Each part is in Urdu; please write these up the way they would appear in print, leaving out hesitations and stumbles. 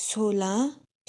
16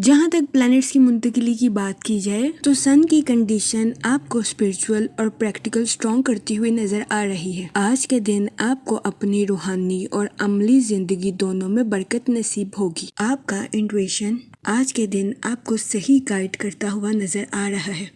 جہاں تک پلانٹس کی منتقلی کی بات کی جائے تو سن کی کنڈیشن آپ کو اسپرچول اور پریکٹیکل اسٹرانگ کرتی ہوئی نظر آ رہی ہے۔ آج کے دن آپ کو اپنی روحانی اور عملی زندگی دونوں میں برکت نصیب ہوگی۔ آپ کا انٹویشن آج کے دن آپ کو صحیح گائیڈ کرتا ہوا نظر آ رہا ہے۔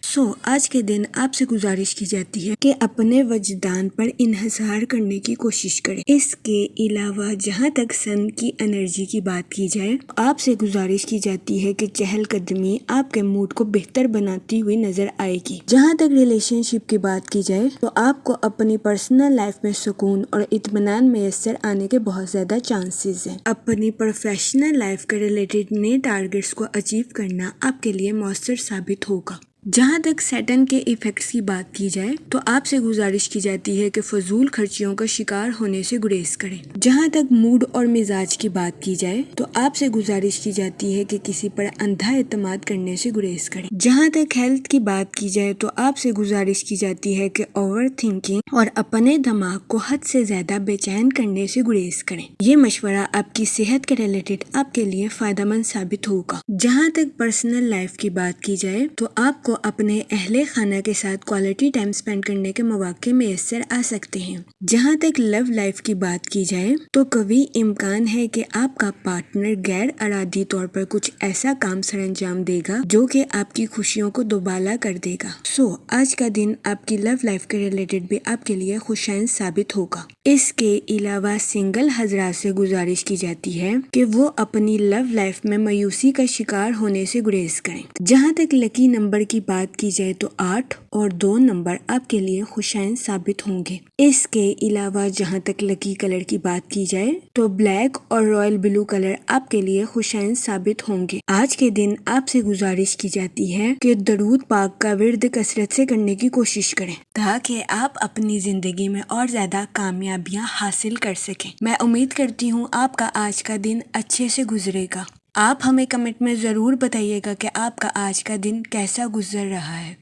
آج کے دن آپ سے گزارش کی جاتی ہے کہ اپنے وجدان پر انحصار کرنے کی کوشش کریں۔ اس کے علاوہ جہاں تک سن کی انرجی کی بات کی جائے تو آپ سے گزارش کی جاتی ہے کہ چہل قدمی آپ کے موڈ کو بہتر بناتی ہوئی نظر آئے گی۔ جہاں تک ریلیشن شپ کی بات کی جائے تو آپ کو اپنی پرسنل لائف میں سکون اور اطمینان میسر آنے کے بہت زیادہ چانسز ہیں۔ اپنی پروفیشنل لائف کے ریلیٹڈ نئے ٹارگیٹس کو اچیو کرنا آپ کے لیے مؤثر ثابت ہوگا۔ جہاں تک سیٹن کے ایفیکٹس کی بات کی جائے تو آپ سے گزارش کی جاتی ہے کہ فضول خرچیوں کا شکار ہونے سے گریز کریں۔ جہاں تک موڈ اور مزاج کی بات کی جائے تو آپ سے گزارش کی جاتی ہے کہ کسی پر اندھا اعتماد کرنے سے گریز کریں۔ جہاں تک ہیلتھ کی بات کی جائے تو آپ سے گزارش کی جاتی ہے کہ اوور تھنکنگ اور اپنے دماغ کو حد سے زیادہ بے چین کرنے سے گریز کریں۔ یہ مشورہ آپ کی صحت کے ریلیٹڈ آپ کے لیے فائدہ مند ثابت ہوگا۔ جہاں تک پرسنل لائف کی بات کی جائے تو آپ کو اپنے اہل خانہ کے ساتھ کوالٹی ٹائم سپینڈ کرنے کے مواقع میسر آ سکتے ہیں۔ جہاں تک لو لائف کی بات کی جائے تو قوی امکان ہے کہ آپ کا پارٹنر غیر ارادی طور پر کچھ ایسا کام سر انجام دے گا جو کہ آپ کی خوشیوں کو دوبالا کر دے گا۔ آج کا دن آپ کی لو لائف کے ریلیٹڈ بھی آپ کے لیے خوشائند ثابت ہوگا۔ اس کے علاوہ سنگل حضرات سے گزارش کی جاتی ہے کہ وہ اپنی لو لائف میں مایوسی کا شکار ہونے سے گریز کریں۔ جہاں تک لکی نمبر کی بات کی جائے تو 8 اور 2 نمبر آپ کے لیے خوشائند ثابت ہوں گے۔ اس کے علاوہ جہاں تک لکی کلر کی بات کی جائے تو بلیک اور رائل بلو کلر آپ کے لیے خوشائند ثابت ہوں گے۔ آج کے دن آپ سے گزارش کی جاتی ہے کہ درود پاک کا ورد کثرت سے کرنے کی کوشش کریں تاکہ آپ اپنی زندگی میں اور زیادہ کامیابیاں حاصل کر سکیں۔ میں امید کرتی ہوں آپ کا آج کا دن اچھے سے گزرے گا۔ آپ ہمیں کمنٹ میں ضرور بتائیے گا کہ آپ کا آج کا دن کیسا گزر رہا ہے۔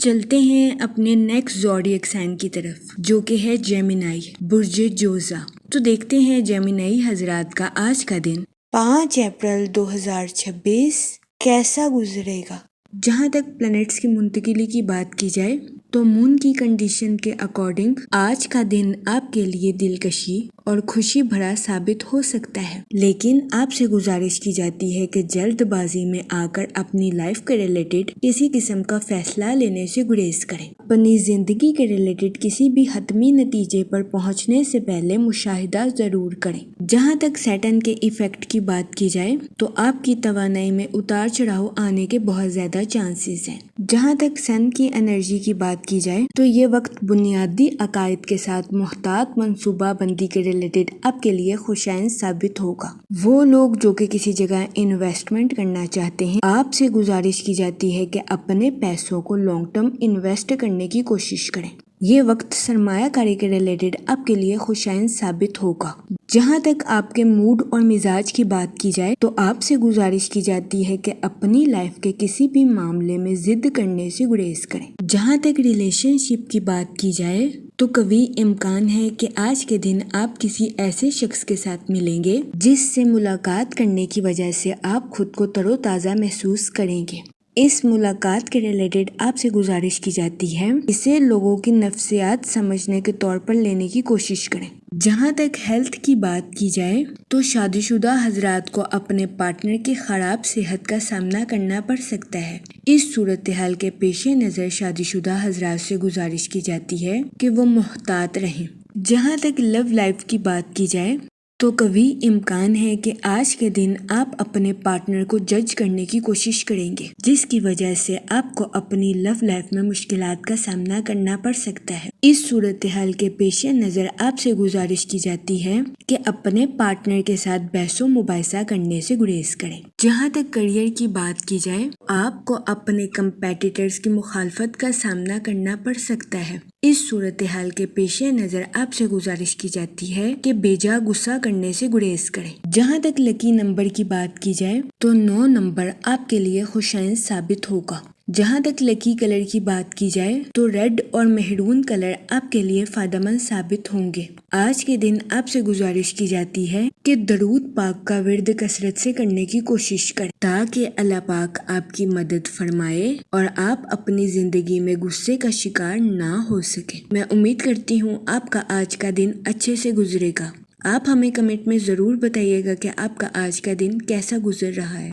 چلتے ہیں اپنے نیکسٹ زوڈیک سائن کی طرف جو کہ ہے جیمینائی، برج جوزا۔ تو دیکھتے ہیں جیمینائی حضرات کا آج کا دن 5 اپریل 2026 کیسا گزرے گا۔ جہاں تک پلانٹس کی منتقلی کی بات کی جائے تو مون کی کنڈیشن کے اکارڈنگ آج کا دن آپ کے لیے دلکشی اور خوشی بھرا ثابت ہو سکتا ہے، لیکن آپ سے گزارش کی جاتی ہے کہ جلد بازی میں آ کر اپنی لائف کے ریلیٹڈ کسی قسم کا فیصلہ لینے سے گریز کریں۔ اپنی زندگی کے ریلیٹڈ کسی بھی حتمی نتیجے پر پہنچنے سے پہلے مشاہدہ ضرور کریں۔ جہاں تک سیٹن کے ایفیکٹ کی بات کی جائے تو آپ کی توانائی میں اتار چڑھاؤ آنے کے بہت زیادہ چانسز ہیں۔ جہاں تک سن کی انرجی کی بات کی جائے تو یہ وقت بنیادی عقائد کے ساتھ محتاط منصوبہ بندی کے ریلیٹڈ آپ کے لیے خوشائند ثابت ہوگا۔ وہ لوگ جو کہ کسی جگہ انویسٹمنٹ کرنا چاہتے ہیں، آپ سے گزارش کی جاتی ہے کہ اپنے پیسوں کو لانگ ٹرم انویسٹ کرنے کی کوشش کریں۔ یہ وقت سرمایہ کاری کے ریلیٹڈ آپ کے لیے خوشائند ثابت ہوگا۔ جہاں تک آپ کے موڈ اور مزاج کی بات کی جائے تو آپ سے گزارش کی جاتی ہے کہ اپنی لائف کے کسی بھی معاملے میں ضد کرنے سے گریز کریں۔ جہاں تک ریلیشن شپ کی بات کی جائے تو قوی امکان ہے کہ آج کے دن آپ کسی ایسے شخص کے ساتھ ملیں گے جس سے ملاقات کرنے کی وجہ سے آپ خود کو تر و تازہ محسوس کریں گے۔ اس ملاقات کے ریلیٹڈ آپ سے گزارش کی جاتی ہے اسے لوگوں کی نفسیات سمجھنے کے طور پر لینے کی کوشش کریں۔ جہاں تک ہیلتھ کی بات کی جائے تو شادی شدہ حضرات کو اپنے پارٹنر کی خراب صحت کا سامنا کرنا پڑ سکتا ہے۔ اس صورتحال کے پیش نظر شادی شدہ حضرات سے گزارش کی جاتی ہے کہ وہ محتاط رہیں۔ جہاں تک لو لائف کی بات کی جائے تو قوی امکان ہے کہ آج کے دن آپ اپنے پارٹنر کو جج کرنے کی کوشش کریں گے جس کی وجہ سے آپ کو اپنی لو لائف میں مشکلات کا سامنا کرنا پڑ سکتا ہے۔ اس صورتحال کے پیش نظر آپ سے گزارش کی جاتی ہے کہ اپنے پارٹنر کے ساتھ بحث و مباحثہ کرنے سے گریز کریں۔ جہاں تک کریئر کی بات کی جائے آپ کو اپنے کمپیٹیٹرز کی مخالفت کا سامنا کرنا پڑ سکتا ہے۔ اس صورتحال کے پیش نظر آپ سے گزارش کی جاتی ہے کہ بیجا غصہ کرنے سے گریز کریں۔ جہاں تک لکی نمبر کی بات کی جائے تو 9 نمبر آپ کے لیے خوشائند ثابت ہوگا۔ جہاں تک لکی کلر کی بات کی جائے تو ریڈ اور مہرون کلر آپ کے لیے فائدہ مند ثابت ہوں گے۔ آج کے دن آپ سے گزارش کی جاتی ہے کہ درود پاک کا ورد کثرت سے کرنے کی کوشش کریں تاکہ اللہ پاک آپ کی مدد فرمائے اور آپ اپنی زندگی میں غصے کا شکار نہ ہو سکے۔ میں امید کرتی ہوں آپ کا آج کا دن اچھے سے گزرے گا۔ آپ ہمیں کمنٹ میں ضرور بتائیے گا کہ آپ کا آج کا دن کیسا گزر رہا ہے۔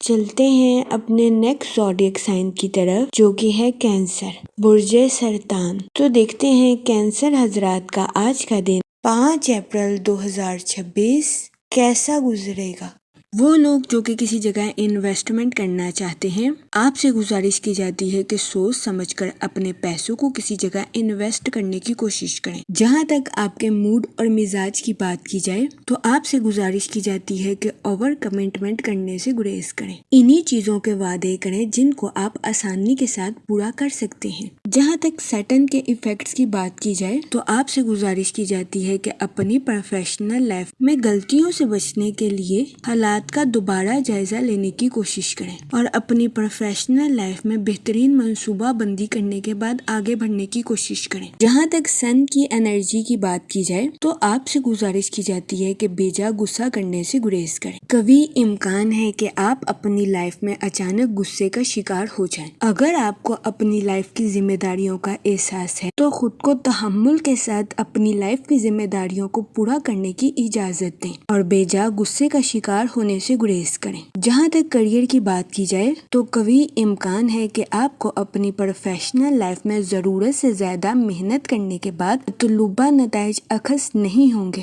چلتے ہیں اپنے نیکسٹ زوڈیک سائن کی طرف جو کہ ہے کینسر، برج سرطان۔ تو دیکھتے ہیں کینسر حضرات کا آج کا دن 5 اپریل 2026 کیسا گزرے گا۔ وہ لوگ جو کہ کسی جگہ انویسٹمنٹ کرنا چاہتے ہیں، آپ سے گزارش کی جاتی ہے کہ سوچ سمجھ کر اپنے پیسوں کو کسی جگہ انویسٹ کرنے کی کوشش کریں۔ جہاں تک آپ کے موڈ اور مزاج کی بات کی جائے تو آپ سے گزارش کی جاتی ہے کہ اوور کمٹمنٹ کرنے سے گریز کریں۔ انہی چیزوں کے وعدے کریں جن کو آپ آسانی کے ساتھ پورا کر سکتے ہیں۔ جہاں تک سیٹن کے ایفیکٹس کی بات کی جائے تو آپ سے گزارش کی جاتی ہے کہ اپنی پروفیشنل لائف میں غلطیوں سے بچنے کے لیے حالات کا دوبارہ جائزہ لینے کی کوشش کریں اور اپنی پروفیشنل لائف میں بہترین منصوبہ بندی کرنے کے بعد آگے بڑھنے کی کوشش کریں۔ جہاں تک سن کی انرجی کی بات کی جائے تو آپ سے گزارش کی جاتی ہے کہ بیجا غصہ کرنے سے گریز کریں۔ کبھی امکان ہے کہ آپ اپنی لائف میں اچانک غصے کا شکار ہو جائیں۔ اگر آپ کو اپنی لائف کی ذمہ داریوں کا احساس ہے تو خود کو تحمل کے ساتھ اپنی لائف کی ذمہ داریوں کو پورا کرنے کی اجازت دیں اور بیجا غصے کا شکار ہونے سے گریز کریں۔ جہاں تک کریئر کی بات کی جائے تو کبھی امکان ہے کہ آپ کو اپنی پروفیشنل لائف میں ضرورت سے زیادہ محنت کرنے کے بعد مطلوبہ نتائج اخذ نہیں ہوں گے۔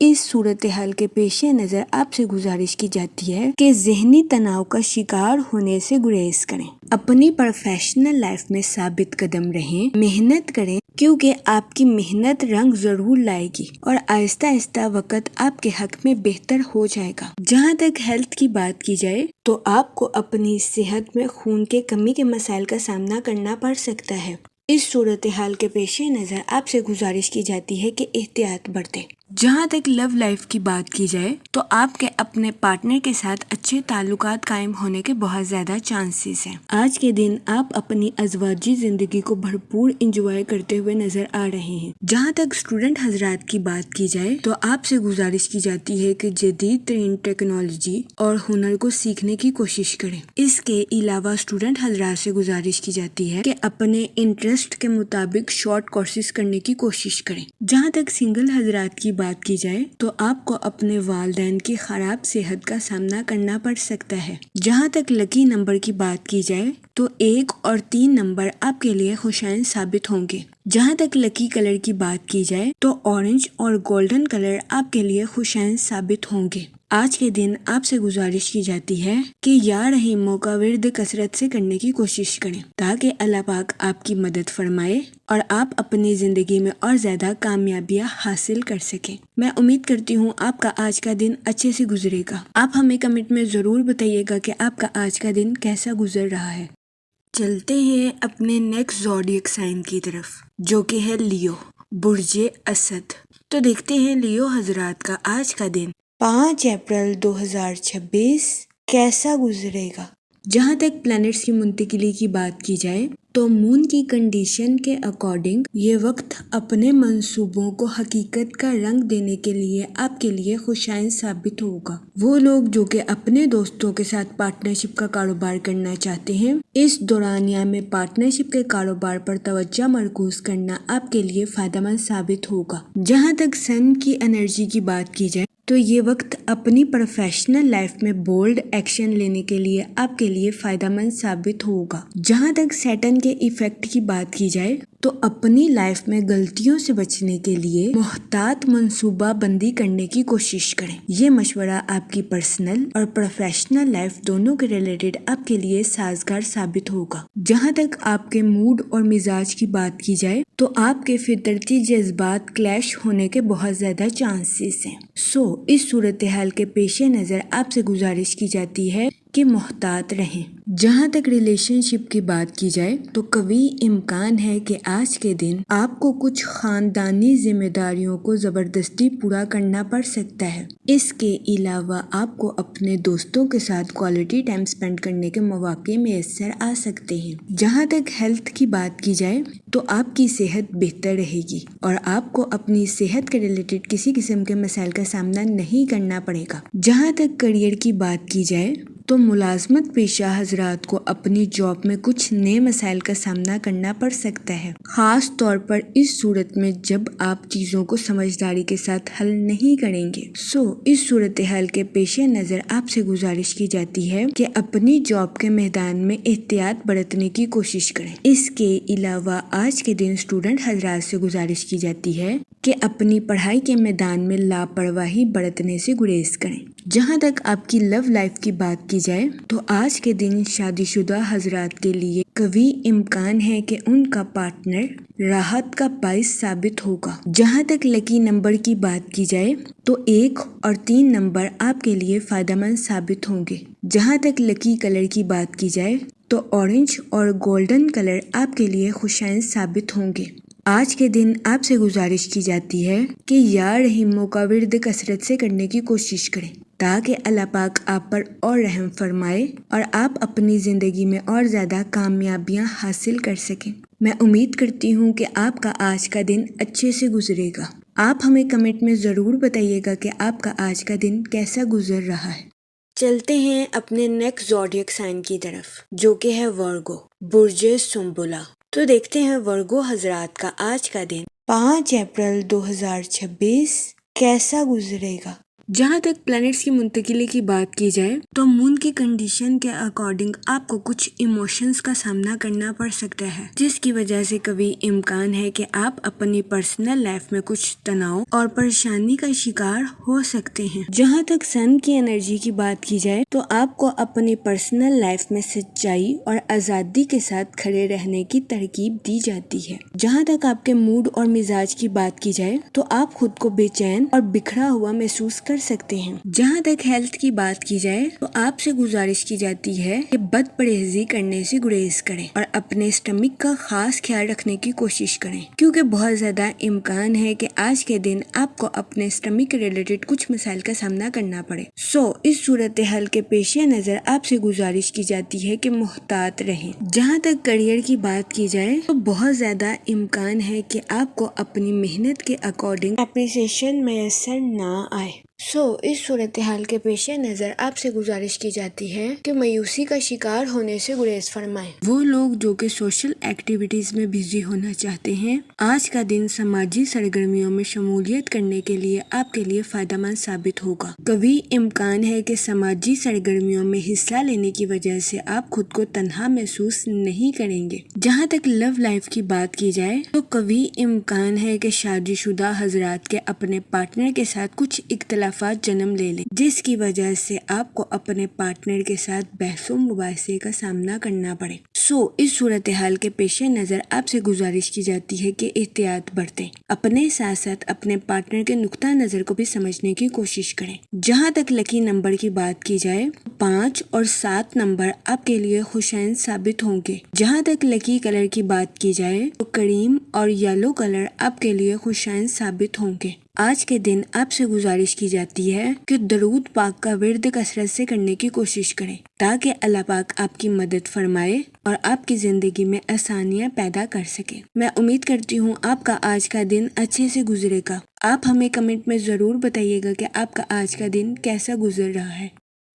اس صورتحال کے پیش نظر آپ سے گزارش کی جاتی ہے کہ ذہنی تناؤ کا شکار ہونے سے گریز کریں۔ اپنی پروفیشنل لائف میں ثابت قدم رہیں، محنت کریں کیونکہ آپ کی محنت رنگ ضرور لائے گی اور آہستہ آہستہ وقت آپ کے حق میں بہتر ہو جائے گا۔ جہاں تک ہیلتھ کی بات کی جائے تو آپ کو اپنی صحت میں خون کے کمی کے مسائل کا سامنا کرنا پڑ سکتا ہے۔ اس صورتحال کے پیش نظر آپ سے گزارش کی جاتی ہے کہ احتیاط برتیں۔ جہاں تک لو لائف کی بات کی جائے تو آپ کے اپنے پارٹنر کے ساتھ اچھے تعلقات قائم ہونے کے بہت زیادہ چانسز ہیں۔ آج کے دن آپ اپنی ازواجی زندگی کو بھرپور انجوائے کرتے ہوئے نظر آ رہے ہیں۔ جہاں تک اسٹوڈنٹ حضرات کی بات کی جائے تو آپ سے گزارش کی جاتی ہے کہ جدید ترین ٹیکنالوجی اور ہنر کو سیکھنے کی کوشش کریں۔ اس کے علاوہ اسٹوڈنٹ حضرات سے گزارش کی جاتی ہے کہ اپنے انٹرسٹ کے مطابق شارٹ کورسز کرنے کی کوشش کریں۔ جہاں تک سنگل حضرات کی بات کی جائے تو آپ کو اپنے والدین کی خراب صحت کا سامنا کرنا پڑ سکتا ہے۔ جہاں تک لکی نمبر کی بات کی جائے تو 1 اور 3 نمبر آپ کے لیے خوشائن ثابت ہوں گے۔ جہاں تک لکی کلر کی بات کی جائے تو اورنج اور گولڈن کلر آپ کے لیے خوشائن ثابت ہوں گے۔ آج کے دن آپ سے گزارش کی جاتی ہے کہ یا رحیموں کا ورد کثرت سے کرنے کی کوشش کریں تاکہ اللہ پاک آپ کی مدد فرمائے اور آپ اپنی زندگی میں اور زیادہ کامیابیاں حاصل کر سکیں۔ میں امید کرتی ہوں آپ کا آج کا دن اچھے سے گزرے گا۔ آپ ہمیں کمنٹ میں ضرور بتائیے گا کہ آپ کا آج کا دن کیسا گزر رہا ہے۔ چلتے ہیں اپنے نیکسٹ زوڈیک سائن کی طرف جو کہ ہے لیو، برج اسد۔ تو دیکھتے ہیں لیو حضرات کا آج کا دن 5 اپریل 2026 کیسا گزرے گا۔ جہاں تک پلانٹس کی منتقلی کی بات کی جائے تو مون کی کنڈیشن کے اکارڈنگ یہ وقت اپنے منصوبوں کو حقیقت کا رنگ دینے کے لیے آپ کے لیے خوشائن ثابت ہوگا۔ وہ لوگ جو کہ اپنے دوستوں کے ساتھ پارٹنرشپ کا کاروبار کرنا چاہتے ہیں، اس دورانیہ میں پارٹنرشپ کے کاروبار پر توجہ مرکوز کرنا آپ کے لیے فائدہ مند ثابت ہوگا۔ جہاں تک سن کی انرجی کی بات کی جائے تو یہ وقت اپنی پروفیشنل لائف میں بولڈ ایکشن لینے کے لیے آپ کے لیے فائدہ مند ثابت ہوگا۔ جہاں تک سیٹن کے ایفیکٹ کی بات کی جائے تو اپنی لائف میں غلطیوں سے بچنے کے لیے محتاط منصوبہ بندی کرنے کی کوشش کریں۔ یہ مشورہ آپ کی پرسنل اور پروفیشنل لائف دونوں کے ریلیٹڈ آپ کے لیے سازگار ثابت ہوگا۔ جہاں تک آپ کے موڈ اور مزاج کی بات کی جائے تو آپ کے فطرتی جذبات کلیش ہونے کے بہت زیادہ چانسز ہیں۔ اس صورتحال کے پیش نظر آپ سے گزارش کی جاتی ہے کہ محتاط رہیں۔ جہاں تک ریلیشن شپ کی بات کی جائے تو قوی امکان ہے کہ آج کے دن آپ کو کچھ خاندانی ذمہ داریوں کو زبردستی پورا کرنا پڑ سکتا ہے۔ اس کے علاوہ آپ کو اپنے دوستوں کے ساتھ کوالٹی ٹائم اسپینڈ کرنے کے مواقع میسر آ سکتے ہیں۔ جہاں تک ہیلتھ کی بات کی جائے تو آپ کی صحت بہتر رہے گی اور آپ کو اپنی صحت کے ریلیٹڈ کسی قسم کے مسائل کا سامنا نہیں کرنا پڑے گا۔ جہاں تک کیریئر کی بات کی جائے تو ملازمت پیشہ حضرات کو اپنی جاب میں کچھ نئے مسائل کا سامنا کرنا پڑ سکتا ہے، خاص طور پر اس صورت میں جب آپ چیزوں کو سمجھداری کے ساتھ حل نہیں کریں گے۔ اس صورتحال کے پیش نظر آپ سے گزارش کی جاتی ہے کہ اپنی جاب کے میدان میں احتیاط برتنے کی کوشش کریں۔ اس کے علاوہ آج کے دن اسٹوڈنٹ حضرات سے گزارش کی جاتی ہے کہ اپنی پڑھائی کے میدان میں لاپرواہی برتنے سے گریز کریں۔ جہاں تک آپ کی لو لائف کی بات کی جائے تو آج کے دن شادی شدہ حضرات کے لیے قوی امکان ہے کہ ان کا پارٹنر راحت کا باعث ثابت ہوگا۔ جہاں تک لکی نمبر کی بات کی جائے تو 1 اور 3 نمبر آپ کے لیے فائدہ مند ثابت ہوں گے۔ جہاں تک لکی کلر کی بات کی جائے تو اورنج اور گولڈن کلر آپ کے لیے خوشائن ثابت ہوں گے۔ آج کے دن آپ سے گزارش کی جاتی ہے کہ یا رحیموں کا ورد کثرت سے کرنے کی کوشش کریں تاکہ اللہ پاک آپ پر اور رحم فرمائے اور آپ اپنی زندگی میں اور زیادہ کامیابیاں حاصل کر سکیں۔ میں امید کرتی ہوں کہ آپ کا آج کا دن اچھے سے گزرے گا۔ آپ ہمیں کمنٹ میں ضرور بتائیے گا کہ آپ کا آج کا دن کیسا گزر رہا ہے۔ چلتے ہیں اپنے نیکسٹ زوڈیک سائن کی طرف جو کہ ہے ورگو، برج سنبلا۔ تو دیکھتے ہیں ورگو حضرات کا آج کا دن 5 اپریل 2026 کیسا گزرے گا۔ جہاں تک پلانٹس کی منتقلی کی بات کی جائے تو مون کی کنڈیشن کے اکارڈنگ آپ کو کچھ ایموشنز کا سامنا کرنا پڑ سکتا ہے، جس کی وجہ سے کبھی امکان ہے کہ آپ اپنی پرسنل لائف میں کچھ تناؤ اور پریشانی کا شکار ہو سکتے ہیں۔ جہاں تک سن کی انرجی کی بات کی جائے تو آپ کو اپنی پرسنل لائف میں سچائی اور آزادی کے ساتھ کھڑے رہنے کی ترغیب دی جاتی ہے۔ جہاں تک آپ کے موڈ اور مزاج کی بات کی جائے تو آپ خود کو بے چین اور بکھرا ہوا محسوس کر سکتے ہیں۔ جہاں تک ہیلتھ کی بات کی جائے تو آپ سے گزارش کی جاتی ہے کہ بد پرہیزی کرنے سے گریز کریں اور اپنے اسٹمک کا خاص خیال رکھنے کی کوشش کریں، کیونکہ بہت زیادہ امکان ہے کہ آج کے دن آپ کو اپنے اسٹمک کے ریلیٹڈ کچھ مسائل کا سامنا کرنا پڑے۔ اس صورتحال کے پیش نظر آپ سے گزارش کی جاتی ہے کہ محتاط رہیں۔ جہاں تک کیریئر کی بات کی جائے تو بہت زیادہ امکان ہے کہ آپ کو اپنی محنت کے اکارڈنگ اپریسیشن میسر نہ آئے۔ اس صورتحال کے پیش نظر آپ سے گزارش کی جاتی ہے کہ مایوسی کا شکار ہونے سے گریز فرمائیں۔ وہ لوگ جو کہ سوشل ایکٹیویٹیز میں بزی ہونا چاہتے ہیں، آج کا دن سماجی سرگرمیوں میں شمولیت کرنے کے لیے آپ کے لیے فائدہ مند ثابت ہوگا۔ قوی امکان ہے کہ سماجی سرگرمیوں میں حصہ لینے کی وجہ سے آپ خود کو تنہا محسوس نہیں کریں گے۔ جہاں تک لو لائف کی بات کی جائے تو قوی امکان ہے کہ شادی شدہ حضرات کے اپنے پارٹنر کے ساتھ کچھ اختلافات جنم لے لیں، جس کی وجہ سے آپ کو اپنے پارٹنر کے ساتھ بحث و مباحثے کا سامنا کرنا پڑے۔ اس صورتحال کے پیش نظر آپ سے گزارش کی جاتی ہے کہ احتیاط برتیں، اپنے ساتھ ساتھ اپنے پارٹنر کے نقطہ نظر کو بھی سمجھنے کی کوشش کریں۔ جہاں تک لکی نمبر کی بات کی جائے 5 اور 7 نمبر آپ کے لیے خوشائن ثابت ہوں گے۔ جہاں تک لکی کلر کی بات کی جائے تو کریم اور یلو کلر آپ کے لیے خوشائن ثابت ہوں گے۔ آج کے دن آپ سے گزارش کی جاتی ہے کہ درود پاک کا ورد کثرت سے کرنے کی کوشش کریں تاکہ اللہ پاک آپ کی مدد فرمائے اور آپ کی زندگی میں آسانیاں پیدا کر سکے۔ میں امید کرتی ہوں آپ کا آج کا دن اچھے سے گزرے گا۔ آپ ہمیں کمنٹ میں ضرور بتائیے گا کہ آپ کا آج کا دن کیسا گزر رہا ہے۔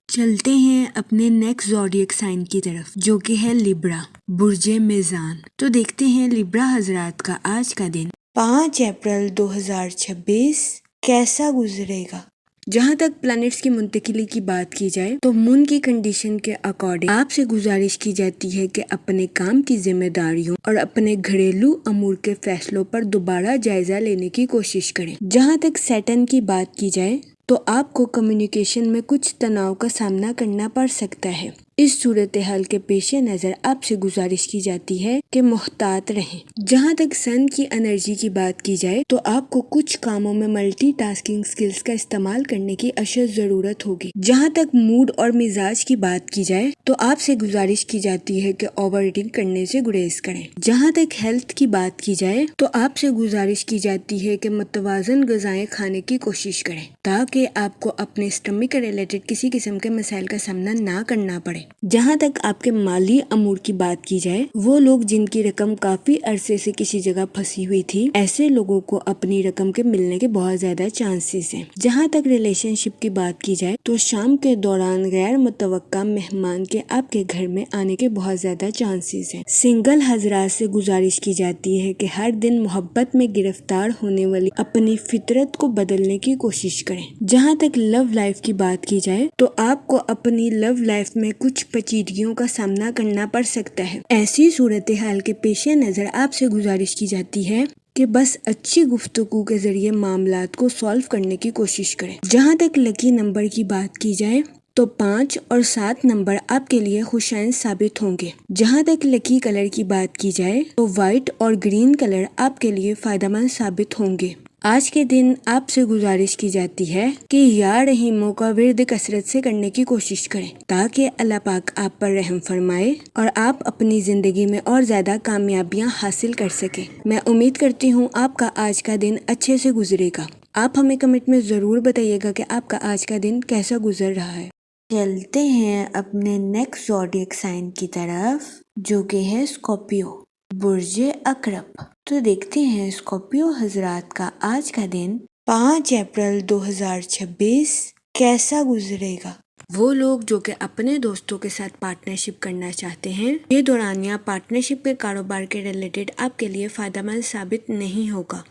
چلتے ہیں اپنے نیکسٹ زوڈیک سائن کی طرف جو کہ ہے لیبرا، برج میزان۔ تو دیکھتے ہیں لیبرا حضرات کا آج کا دن 5 اپریل 2026 کیسا گزرے گا۔ جہاں تک پلانٹس کی منتقلی کی بات کی جائے تو مون کی کنڈیشن کے اکارڈنگ آپ سے گزارش کی جاتی ہے کہ اپنے کام کی ذمہ داریوں اور اپنے گھریلو امور کے فیصلوں پر دوبارہ جائزہ لینے کی کوشش کریں۔ جہاں تک سیٹن کی بات کی جائے تو آپ کو کمیونیکیشن میں کچھ تناؤ کا سامنا کرنا پڑ سکتا ہے۔ اس صورتحال کے پیش نظر آپ سے گزارش کی جاتی ہے کہ محتاط رہیں۔ جہاں تک سن کی انرجی کی بات کی جائے تو آپ کو کچھ کاموں میں ملٹی ٹاسکنگ سکلز کا استعمال کرنے کی اشد ضرورت ہوگی۔ جہاں تک موڈ اور مزاج کی بات کی جائے تو آپ سے گزارش کی جاتی ہے کہ اوور ایٹنگ کرنے سے گریز کریں۔ جہاں تک ہیلتھ کی بات کی جائے تو آپ سے گزارش کی جاتی ہے کہ متوازن غذائیں کھانے کی کوشش کریں تاکہ آپ کو اپنے اسٹمک کے ریلیٹڈ کسی قسم کے مسائل کا سامنا نہ کرنا پڑے۔ جہاں تک آپ کے مالی امور کی بات کی جائے، وہ لوگ جن کی رقم کافی عرصے سے کسی جگہ پھنسی ہوئی تھی، ایسے لوگوں کو اپنی رقم کے ملنے کے بہت زیادہ چانسز ہیں۔ جہاں تک ریلیشن شپ کی بات کی جائے تو شام کے دوران غیر متوقع مہمان کے آپ کے گھر میں آنے کے بہت زیادہ چانسز ہیں۔ سنگل حضرات سے گزارش کی جاتی ہے کہ ہر دن محبت میں گرفتار ہونے والی اپنی فطرت کو بدلنے کی کوشش کریں۔ جہاں تک لو لائف کی بات کی جائے تو آپ کو اپنی لو لائف میں کچھ پیچیدگیوں کا سامنا کرنا پڑ سکتا ہے۔ ایسی صورتحال کے پیش نظر آپ سے گزارش کی جاتی ہے کہ بس اچھی گفتگو کے ذریعے معاملات کو سالو کرنے کی کوشش کریں۔ جہاں تک لکی نمبر کی بات کی جائے تو 5 اور 7 نمبر آپ کے لیے خوشائن ثابت ہوں گے۔ جہاں تک لکی کلر کی بات کی جائے تو وائٹ اور گرین کلر آپ کے لیے فائدہ مند ثابت ہوں گے۔ آج کے دن آپ سے گزارش کی جاتی ہے کہ یا رحیموں کا ورد کثرت سے کرنے کی کوشش کریں تاکہ اللہ پاک آپ پر رحم فرمائے اور آپ اپنی زندگی میں اور زیادہ کامیابیاں حاصل کر سکیں۔ میں امید کرتی ہوں آپ کا آج کا دن اچھے سے گزرے گا۔ آپ ہمیں کمنٹ میں ضرور بتائیے گا کہ آپ کا آج کا دن کیسا گزر رہا ہے۔ چلتے ہیں اپنے نیکسٹ زوڈیک سائن کی طرف، جو کہ ہے اسکارپیو، برج عقرب۔ تو دیکھتے ہیں اسکارپیو حضرات کا آج کا دن 5 اپریل 2026 کیسا گزرے گا۔ وہ لوگ جو کہ اپنے دوستوں کے ساتھ پارٹنرشپ کرنا چاہتے ہیں، یہ دورانیہ پارٹنرشپ کے کاروبار کے ریلیٹڈ آپ کے لیے فائدہ مند ثابت نہیں ہوگا۔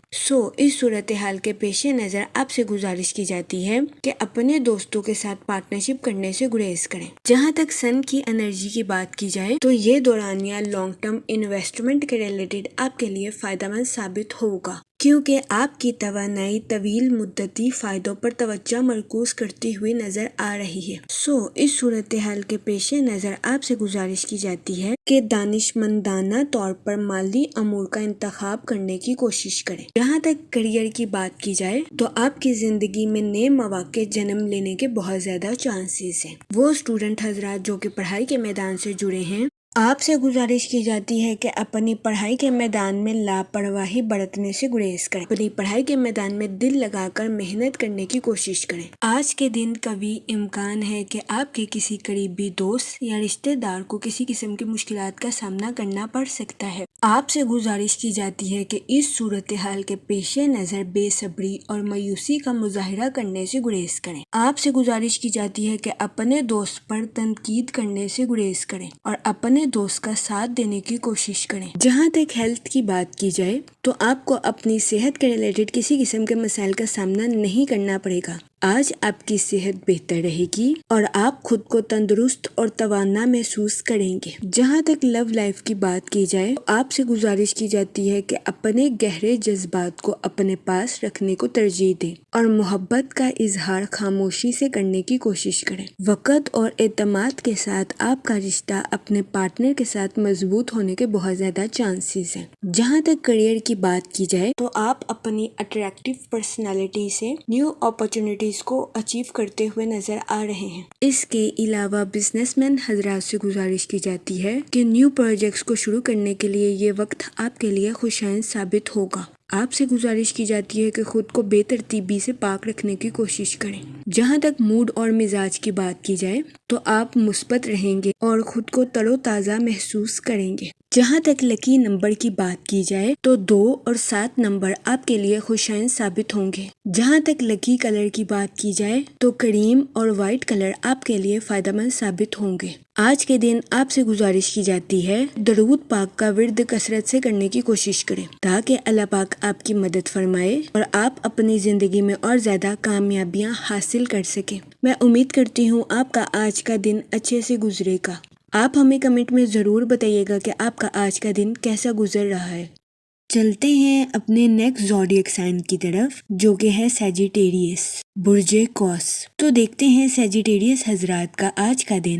اس صورتحال کے پیش نظر آپ سے گزارش کی جاتی ہے کہ اپنے دوستوں کے ساتھ پارٹنرشپ کرنے سے گریز کریں۔ جہاں تک سن کی انرجی کی بات کی جائے تو یہ دورانیہ لانگ ٹرم انویسٹمنٹ کے ریلیٹڈ آپ کے لیے فائدہ مند ثابت ہوگا، کیونکہ آپ کی توانائی طویل مدتی فائدوں پر توجہ مرکوز کرتی ہوئی نظر آ رہی ہے۔ اس صورتحال کے پیش نظر آپ سے گزارش کی جاتی ہے کہ دانشمندانہ طور پر مالی امور کا انتخاب کرنے کی کوشش کریں۔ جہاں تک کریئر کی بات کی جائے تو آپ کی زندگی میں نئے مواقع جنم لینے کے بہت زیادہ چانسز ہیں۔ وہ اسٹوڈنٹ حضرات جو کہ پڑھائی کے میدان سے جڑے ہیں، آپ سے گزارش کی جاتی ہے کہ اپنی پڑھائی کے میدان میں لاپرواہی برتنے سے گریز کریں۔ اپنی پڑھائی کے میدان میں دل لگا کر محنت کرنے کی کوشش کریں۔ آج کے دن کبھی امکان ہے کہ آپ کے کسی قریبی دوست یا رشتہ دار کو کسی قسم کی مشکلات کا سامنا کرنا پڑ سکتا ہے۔ آپ سے گزارش کی جاتی ہے کہ اس صورتحال کے پیش نظر بے صبری اور مایوسی کا مظاہرہ کرنے سے گریز کریں۔ آپ سے گزارش کی جاتی ہے کہ اپنے دوست پر تنقید کرنے سے گریز کریں اور اپنے دوست کا ساتھ دینے کی کوشش کریں۔ جہاں تک ہیلتھ کی بات کی جائے تو آپ کو اپنی صحت کے ریلیٹڈ کسی قسم کے مسائل کا سامنا نہیں کرنا پڑے گا۔ آج آپ کی صحت بہتر رہے گی اور آپ خود کو تندرست اور توانا محسوس کریں گے۔ جہاں تک لو لائف کی بات کی جائے تو آپ سے گزارش کی جاتی ہے کہ اپنے گہرے جذبات کو اپنے پاس رکھنے کو ترجیح دیں اور محبت کا اظہار خاموشی سے کرنے کی کوشش کریں۔ وقت اور اعتماد کے ساتھ آپ کا رشتہ اپنے پارٹنر کے ساتھ مضبوط ہونے کے بہت زیادہ چانسز ہیں۔ جہاں تک کریئر کی بات کی جائے تو آپ اپنی اٹریکٹیو پرسنالٹی سے نیو اپرچونٹیز کو اچیو کرتے ہوئے نظر آ رہے ہیں۔ اس کے علاوہ بزنس مین حضرات سے گزارش کی جاتی ہے کہ نیو پروجیکٹس کو شروع کرنے کے لیے یہ وقت آپ کے لیے خوشائن ثابت ہوگا۔ آپ سے گزارش کی جاتی ہے کہ خود کو بے ترتیبی سے پاک رکھنے کی کوشش کریں۔ جہاں تک موڈ اور مزاج کی بات کی جائے تو آپ مثبت رہیں گے اور خود کو تر و تازہ محسوس کریں گے۔ جہاں تک لکی نمبر کی بات کی جائے تو 2 اور 7 نمبر آپ کے لیے خوشائن ثابت ہوں گے۔ جہاں تک لکی کلر کی بات کی جائے تو کریم اور وائٹ کلر آپ کے لیے فائدہ مند ثابت ہوں گے۔ آج کے دن آپ سے گزارش کی جاتی ہے درود پاک کا ورد کثرت سے کرنے کی کوشش کریں تاکہ اللہ پاک آپ کی مدد فرمائے اور آپ اپنی زندگی میں اور زیادہ کامیابیاں حاصل کر سکیں۔ میں امید کرتی ہوں آپ کا آج کا دن اچھے سے گزرے گا۔ آپ ہمیں کمنٹ میں ضرور بتائیے گا کہ آپ کا آج کا دن کیسا گزر رہا ہے۔ چلتے ہیں اپنے نیکسٹ زوڈیک سائن کی طرف، جو کہ ہے سیجیٹیریس، برج قوس۔ تو دیکھتے ہیں سیجیٹیریس حضرات کا آج کا دن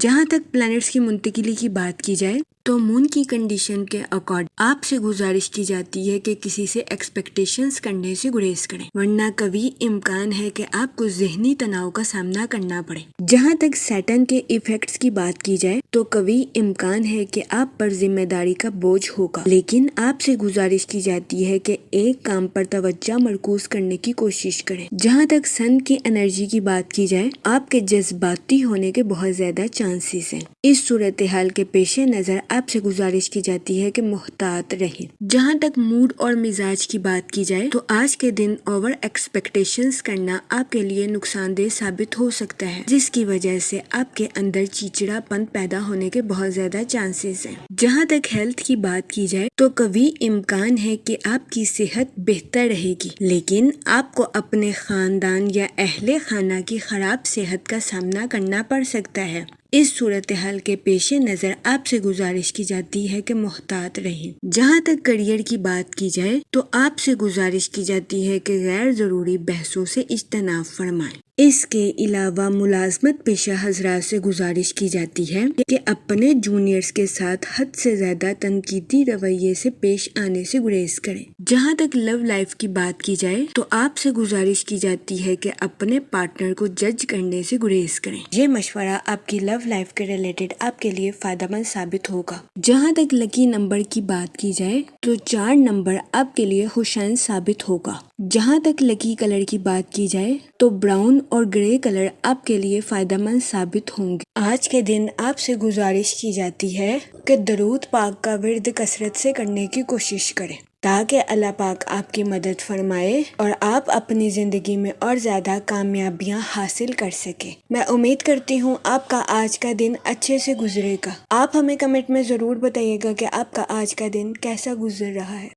جہاں تک پلانٹس کی منتقلی کی بات کی جائے تو مون کی کنڈیشن کے اکارڈ آپ سے گزارش کی جاتی ہے کہ کسی سے ایکسپیکٹیشنز کرنے سے گریز کریں، ورنہ کبھی امکان ہے کہ آپ کو ذہنی تناؤ کا سامنا کرنا پڑے۔ جہاں تک سیٹن کے ایفیکٹس کی بات کی جائے تو کبھی امکان ہے کہ آپ پر ذمہ داری کا بوجھ ہوگا، لیکن آپ سے گزارش کی جاتی ہے کہ ایک کام پر توجہ مرکوز کرنے کی کوشش کریں۔ جہاں تک سن کی انرجی کی بات کی جائے، آپ کے جذباتی ہونے کے بہت زیادہ چانسز ہیں۔ اس صورتحال کے پیش نظر آپ سے گزارش کی جاتی ہے کہ محتاط رہیں۔ جہاں تک موڈ اور مزاج کی بات کی جائے تو آج کے دن اوور ایکسپیکٹیشنز کرنا آپ کے لیے نقصان دہ ثابت ہو سکتا ہے، جس کی وجہ سے آپ کے اندر چڑچڑا پن پیدا ہونے کے بہت زیادہ چانسز ہیں۔ جہاں تک ہیلتھ کی بات کی جائے تو کبھی امکان ہے کہ آپ کی صحت بہتر رہے گی، لیکن آپ کو اپنے خاندان یا اہل خانہ کی خراب صحت کا سامنا کرنا پڑ سکتا ہے۔ اس صورتحال کے پیش نظر آپ سے گزارش کی جاتی ہے کہ محتاط رہیں۔ جہاں تک کریئر کی بات کی جائے تو آپ سے گزارش کی جاتی ہے کہ غیر ضروری بحثوں سے اجتناب فرمائیں۔ اس کے علاوہ ملازمت پیشہ حضرات سے گزارش کی جاتی ہے کہ اپنے جونیئرز کے ساتھ حد سے زیادہ تنقیدی رویے سے پیش آنے سے گریز کریں۔ جہاں تک لو لائف کی بات کی جائے تو آپ سے گزارش کی جاتی ہے کہ اپنے پارٹنر کو جج کرنے سے گریز کریں۔ یہ مشورہ آپ کی لو لائف کے ریلیٹڈ آپ کے لیے فائدہ مند ثابت ہوگا۔ جہاں تک لکی نمبر کی بات کی جائے تو 4 نمبر آپ کے لیے خوشائن ثابت ہوگا۔ جہاں تک لکی کلر کی بات کی جائے تو براؤن اور گرے کلر آپ کے لیے فائدہ مند ثابت ہوں گے۔ آج کے دن آپ سے گزارش کی جاتی ہے کہ درود پاک کا ورد کثرت سے کرنے کی کوشش کریں تاکہ اللہ پاک آپ کی مدد فرمائے اور آپ اپنی زندگی میں اور زیادہ کامیابیاں حاصل کر سکیں۔ میں امید کرتی ہوں آپ کا آج کا دن اچھے سے گزرے گا۔ آپ ہمیں کمنٹ میں ضرور بتائیے گا کہ آپ کا آج کا دن کیسا گزر رہا ہے۔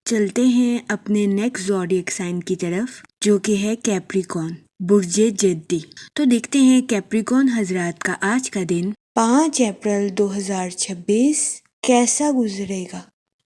چلتے ہیں اپنے نیکسٹ زوڈیک سائن کی طرف، جو کہ ہے کیپریکون، برج جدی۔ تو دیکھتے ہیں کیپریکون حضرات کا آج کا دن 5 اپریل 2026 کیسا گزرے گا۔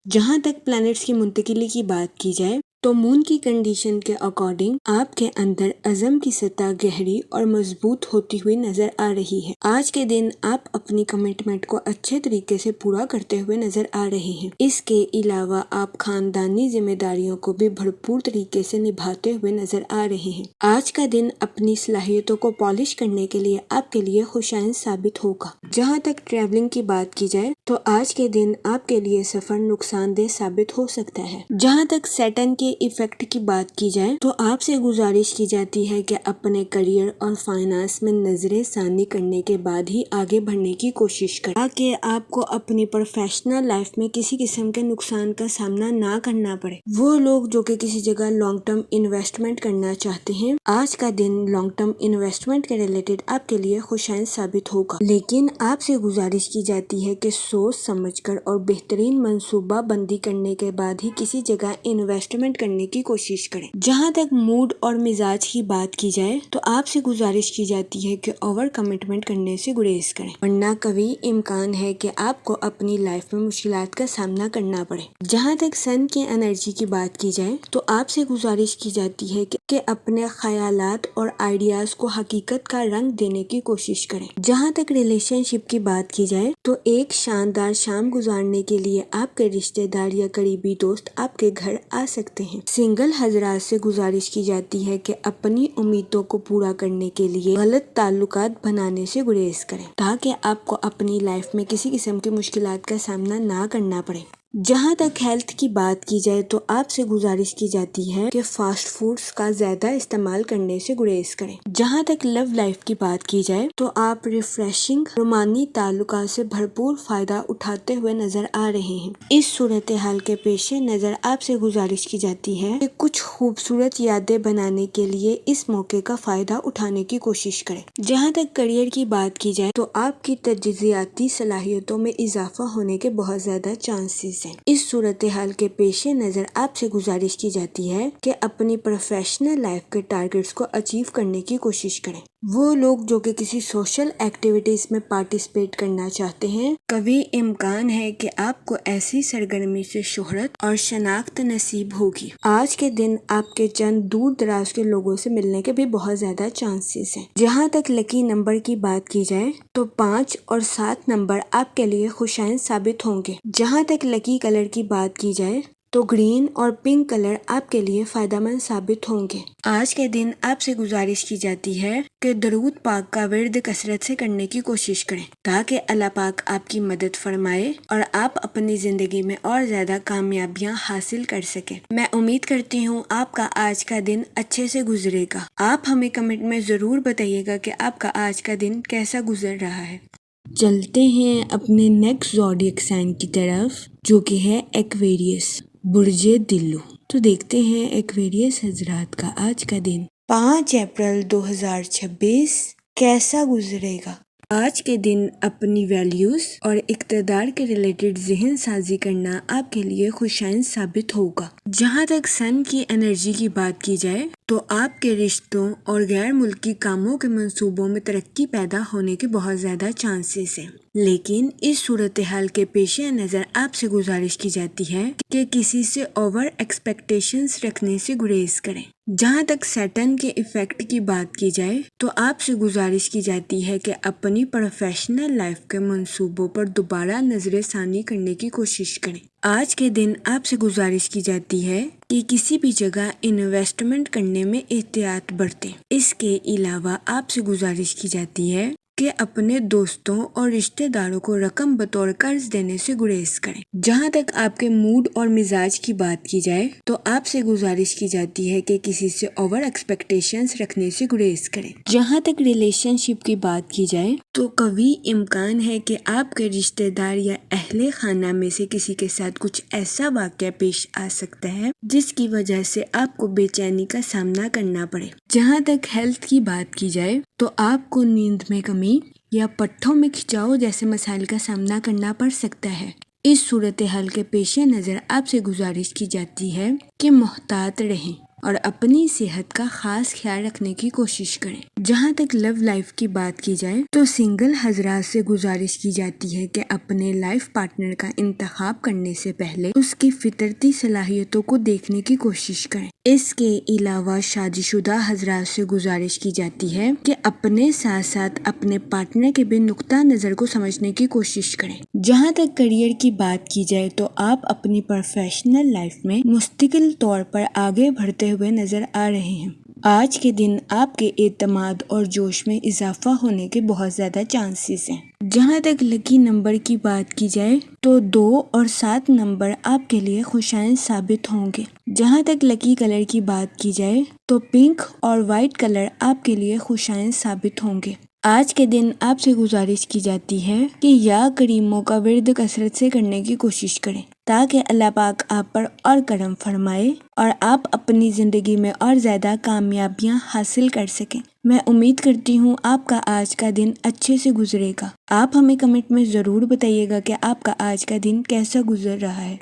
جہاں تک پلانٹس کی منتقلی کی بات کی جائے تو مون کی کنڈیشن کے اکارڈنگ آپ کے اندر عزم کی سطح گہری اور مضبوط ہوتی ہوئی نظر آ رہی ہے۔ آج کے دن آپ اپنی کمٹمنٹ کو اچھے طریقے سے پورا کرتے ہوئے نظر آ رہے ہیں۔ اس کے علاوہ آپ خاندانی ذمہ داریوں کو بھی بھرپور طریقے سے نبھاتے ہوئے نظر آ رہے ہیں۔ آج کا دن اپنی صلاحیتوں کو پالش کرنے کے لیے آپ کے لیے خوشائن ثابت ہوگا۔ جہاں تک ٹریولنگ کی بات کی جائے تو آج کے دن آپ کے لیے سفر نقصان دہ ثابت ہو سکتا ہے۔ جہاں تک سیٹن کے ایفیکٹ کی بات کی جائے تو آپ سے گزارش کی جاتی ہے کہ اپنے کریئر اور فائنانس میں نظر ثانی کرنے کے بعد ہی آگے بڑھنے کی کوشش کریں تاکہ آپ کو اپنی پروفیشنل لائف میں کسی قسم کے نقصان کا سامنا نہ کرنا پڑے۔ وہ لوگ جو کہ کسی جگہ لانگ ٹرم انویسٹمنٹ کرنا چاہتے ہیں، آج کا دن لانگ ٹرم انویسٹمنٹ کے ریلیٹڈ آپ کے لیے خوشائن ثابت ہوگا، لیکن آپ سے گزارش کی جاتی ہے کہ سوچ سمجھ کر اور بہترین منصوبہ بندی کرنے کے بعد ہی کسی جگہ انویسٹمنٹ کرنے کی کوشش کریں۔ جہاں تک موڈ اور مزاج کی بات کی جائے تو آپ سے گزارش کی جاتی ہے کہ اوور کمٹمنٹ کرنے سے گریز کریں، ورنہ کبھی امکان ہے کہ آپ کو اپنی لائف میں مشکلات کا سامنا کرنا پڑے۔ جہاں تک سن کی انرجی کی بات کی جائے تو آپ سے گزارش کی جاتی ہے کہ اپنے خیالات اور آئیڈیاز کو حقیقت کا رنگ دینے کی کوشش کریں۔ جہاں تک ریلیشن شپ کی بات کی جائے تو ایک شاندار شام گزارنے کے لیے آپ کے رشتہ دار یا قریبی دوست آپ کے گھر آ سکتے ہیں۔ سنگل حضرات سے گزارش کی جاتی ہے کہ اپنی امیدوں کو پورا کرنے کے لیے غلط تعلقات بنانے سے گریز کریں تاکہ آپ کو اپنی لائف میں کسی قسم کی مشکلات کا سامنا نہ کرنا پڑے۔ جہاں تک ہیلتھ کی بات کی جائے تو آپ سے گزارش کی جاتی ہے کہ فاسٹ فوڈز کا زیادہ استعمال کرنے سے گریز کریں۔ جہاں تک لو لائف کی بات کی جائے تو آپ ریفریشنگ رومانی تعلقات سے بھرپور فائدہ اٹھاتے ہوئے نظر آ رہے ہیں۔ اس صورتحال کے پیش نظر آپ سے گزارش کی جاتی ہے کہ کچھ خوبصورت یادیں بنانے کے لیے اس موقع کا فائدہ اٹھانے کی کوشش کریں۔ جہاں تک کریئر کی بات کی جائے تو آپ کی تجزیاتی صلاحیتوں میں اضافہ ہونے کے بہت زیادہ چانسز چانسز ہیں۔ اس صورتحال کے پیش نظر آپ سے گزارش کی جاتی ہے کہ اپنی پروفیشنل لائف کے ٹارگٹس کو اچیو کرنے کی کوشش کریں۔ وہ لوگ جو کہ کسی سوشل ایکٹیویٹیز میں پارٹیسپیٹ کرنا چاہتے ہیں، کبھی امکان ہے کہ آپ کو ایسی سرگرمی سے شہرت اور شناخت نصیب ہوگی۔ آج کے دن آپ کے چند دور دراز کے لوگوں سے ملنے کے بھی بہت زیادہ چانسز ہیں۔ جہاں تک لکی نمبر کی بات کی جائے تو 5 اور 7 نمبر آپ کے لیے خوشائن ثابت ہوں گے۔ جہاں تک لکی کلر کی بات کی جائے تو گرین اور پنک کلر آپ کے لیے فائدہ مند ثابت ہوں گے۔ آج کے دن آپ سے گزارش کی جاتی ہے کہ درود پاک کا ورد کثرت سے کرنے کی کوشش کریں تاکہ اللہ پاک آپ کی مدد فرمائے اور آپ اپنی زندگی میں اور زیادہ کامیابیاں حاصل کر سکیں۔ میں امید کرتی ہوں آپ کا آج کا دن اچھے سے گزرے گا۔ آپ ہمیں کمنٹ میں ضرور بتائیے گا کہ آپ کا آج کا دن کیسا گزر رہا ہے۔ چلتے ہیں اپنے نیکسٹ زوڈیک سائن کی طرف جو کہ ہے ایکویریس، برج دلو۔ تو دیکھتے ہیں ایکویریس حضرات کا آج کا دن 5 اپریل 2026 کیسا گزرے گا۔ آج کے دن اپنی ویلیوز اور اقتدار کے ریلیٹڈ ذہن سازی کرنا آپ کے لیے خوشائن ثابت ہوگا۔ جہاں تک سن کی انرجی کی بات کی جائے تو آپ کے رشتوں اور غیر ملکی کاموں کے منصوبوں میں ترقی پیدا ہونے کے بہت زیادہ چانسز ہیں، لیکن اس صورتحال کے پیش نظر آپ سے گزارش کی جاتی ہے کہ کسی سے اوور ایکسپیکٹیشنز رکھنے سے گریز کریں۔ جہاں تک سیٹرن کے ایفیکٹ کی بات کی جائے تو آپ سے گزارش کی جاتی ہے کہ اپنی پروفیشنل لائف کے منصوبوں پر دوبارہ نظر ثانی کرنے کی کوشش کریں۔ آج کے دن آپ سے گزارش کی جاتی ہے کہ کسی بھی جگہ انویسٹمنٹ کرنے میں احتیاط برتیں۔ اس کے علاوہ آپ سے گزارش کی جاتی ہے کہ اپنے دوستوں اور رشتہ داروں کو رقم بطور قرض دینے سے گریز کریں۔ جہاں تک آپ کے موڈ اور مزاج کی بات کی جائے تو آپ سے گزارش کی جاتی ہے کہ کسی سے اوور ایکسپیکٹیشنز رکھنے سے گریز کریں۔ جہاں تک ریلیشن شپ کی بات کی جائے تو کبھی امکان ہے کہ آپ کے رشتہ دار یا اہل خانہ میں سے کسی کے ساتھ کچھ ایسا واقعہ پیش آ سکتا ہے جس کی وجہ سے آپ کو بے چینی کا سامنا کرنا پڑے۔ جہاں تک ہیلتھ کی بات کی جائے تو آپ کو نیند میں کمی یا پٹھوں میں کھچاؤ جیسے مسائل کا سامنا کرنا پڑ سکتا ہے۔ اس صورتحال کے پیش نظر آپ سے گزارش کی جاتی ہے کہ محتاط رہیں اور اپنی صحت کا خاص خیال رکھنے کی کوشش کریں۔ جہاں تک لو لائف کی بات کی جائے تو سنگل حضرات سے گزارش کی جاتی ہے کہ اپنے لائف پارٹنر کا انتخاب کرنے سے پہلے اس کی فطرتی صلاحیتوں کو دیکھنے کی کوشش کریں۔ اس کے علاوہ شادی شدہ حضرات سے گزارش کی جاتی ہے کہ اپنے ساتھ ساتھ اپنے پارٹنر کے بھی نقطہ نظر کو سمجھنے کی کوشش کریں۔ جہاں تک کریئر کی بات کی جائے تو آپ اپنی پروفیشنل لائف میں مستقل طور پر آگے بڑھتے ہوئے نظر آ رہے ہیں۔ آج کے دن آپ کے اعتماد اور جوش میں اضافہ ہونے کے بہت زیادہ چانسز ہیں۔ جہاں تک لکی نمبر کی بات کی جائے تو 2 اور 7 نمبر آپ کے لیے خوشائن ثابت ہوں گے۔ جہاں تک لکی کلر کی بات کی جائے تو پنک اور وائٹ کلر آپ کے لیے خوشائن ثابت ہوں گے۔ آج کے دن آپ سے گزارش کی جاتی ہے کہ یا کریموں کا ورد کثرت سے کرنے کی کوشش کریں تاکہ اللہ پاک آپ پر اور کرم فرمائے اور آپ اپنی زندگی میں اور زیادہ کامیابیاں حاصل کر سکیں۔ میں امید کرتی ہوں آپ کا آج کا دن اچھے سے گزرے گا۔ آپ ہمیں کمنٹ میں ضرور بتائیے گا کہ آپ کا آج کا دن کیسا گزر رہا ہے۔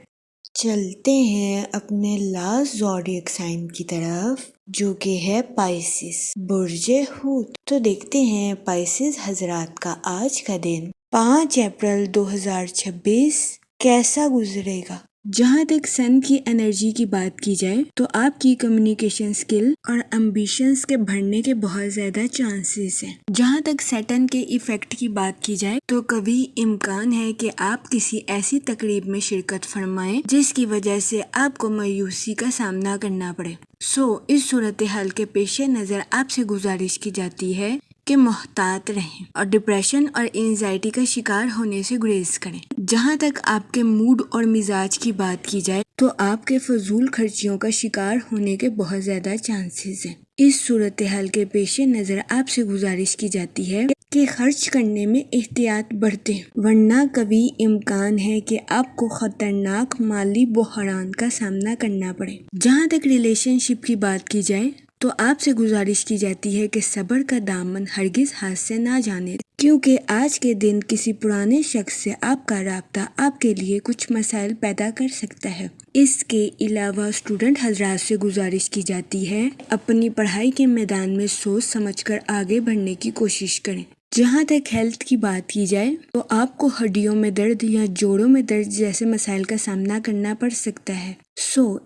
چلتے ہیں اپنے لاسٹ زوڈیک سائن کی طرف جو کہ ہے پائسس، برج حوت۔ تو دیکھتے ہیں پائسس حضرات کا آج کا دن 5 اپریل 2026 کیسا گزرے گا۔ جہاں تک سن کی انرجی کی بات کی جائے تو آپ کی کمیونیکیشن سکل اور امبیشنز کے بڑھنے کے بہت زیادہ چانسز ہیں۔ جہاں تک سیٹرن کے ایفیکٹ کی بات کی جائے تو کبھی امکان ہے کہ آپ کسی ایسی تقریب میں شرکت فرمائیں جس کی وجہ سے آپ کو مایوسی کا سامنا کرنا پڑے۔ اس صورتحال کے پیش نظر آپ سے گزارش کی جاتی ہے کہ محتاط رہیں اور ڈپریشن اور اینزائٹی کا شکار ہونے سے گریز کریں۔ جہاں تک آپ کے موڈ اور مزاج کی بات کی جائے تو آپ کے فضول خرچیوں کا شکار ہونے کے بہت زیادہ چانسز ہیں۔ اس صورتحال کے پیش نظر آپ سے گزارش کی جاتی ہے کہ خرچ کرنے میں احتیاط برتیں ورنہ کبھی امکان ہے کہ آپ کو خطرناک مالی بحران کا سامنا کرنا پڑے۔ جہاں تک ریلیشن شپ کی بات کی جائے تو آپ سے گزارش کی جاتی ہے کہ صبر کا دامن ہرگز ہاتھ سے نہ جانے دیں، کیونکہ آج کے دن کسی پرانے شخص سے آپ کا رابطہ آپ کے لیے کچھ مسائل پیدا کر سکتا ہے۔ اس کے علاوہ اسٹوڈنٹ حضرات سے گزارش کی جاتی ہے اپنی پڑھائی کے میدان میں سوچ سمجھ کر آگے بڑھنے کی کوشش کریں۔ جہاں تک ہیلتھ کی بات کی جائے تو آپ کو ہڈیوں میں درد یا جوڑوں میں درد جیسے مسائل کا سامنا کرنا پڑ سکتا ہے۔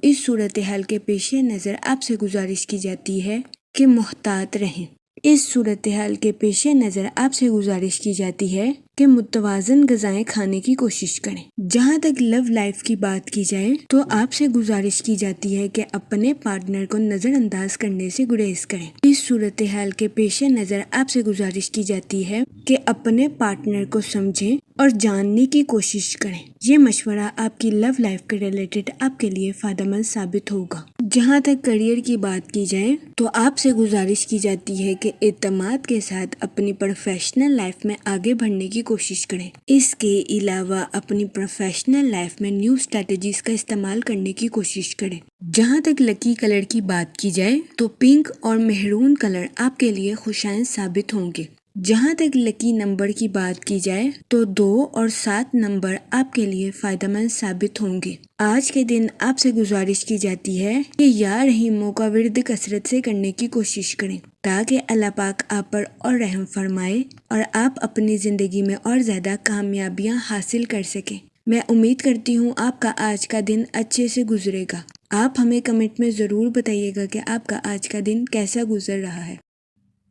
اس صورتحال کے پیش نظر آپ سے گزارش کی جاتی ہے کہ محتاط رہیں۔ اس صورتحال کے پیش نظر آپ سے گزارش کی جاتی ہے کہ متوازن غذائیں کھانے کی کوشش کریں۔ جہاں تک لو لائف کی بات کی جائے تو آپ سے گزارش کی جاتی ہے کہ اپنے پارٹنر کو نظر انداز کرنے سے گریز کریں۔ اس صورتحال کے پیش نظر آپ سے گزارش کی جاتی ہے کہ اپنے پارٹنر کو سمجھیں اور جاننے کی کوشش کریں۔ یہ مشورہ آپ کی لو لائف کے ریلیٹڈ آپ کے لیے فائدہ مند ثابت ہوگا۔ جہاں تک کیریئر کی بات کی جائے تو آپ سے گزارش کی جاتی ہے کہ اعتماد کے ساتھ اپنی پروفیشنل لائف میں آگے بڑھنے کی کوشش کریں۔ اس کے علاوہ اپنی پروفیشنل لائف میں نیو اسٹریٹجیز کا استعمال کرنے کی کوشش کریں۔ جہاں تک لکی کلر کی بات کی جائے تو پنک اور مہرون کلر آپ کے لیے خوشائند ثابت ہوں گے۔ جہاں تک لکی نمبر کی بات کی جائے تو 2 اور 7 نمبر آپ کے لیے فائدہ مند ثابت ہوں گے۔ آج کے دن آپ سے گزارش کی جاتی ہے کہ یا رحیموں کا ورد کثرت سے کرنے کی کوشش کریں تاکہ اللہ پاک آپ پر اور رحم فرمائے اور آپ اپنی زندگی میں اور زیادہ کامیابیاں حاصل کر سکیں۔ میں امید کرتی ہوں آپ کا آج کا دن اچھے سے گزرے گا۔ آپ ہمیں کمنٹ میں ضرور بتائیے گا کہ آپ کا آج کا دن کیسا گزر رہا ہے۔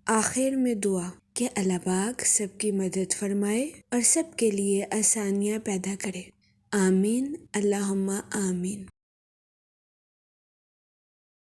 آخر میں دعا کہ اللہ پاک سب کی مدد فرمائے اور سب کے لیے آسانیاں پیدا کرے۔ آمین، اللہم آمین۔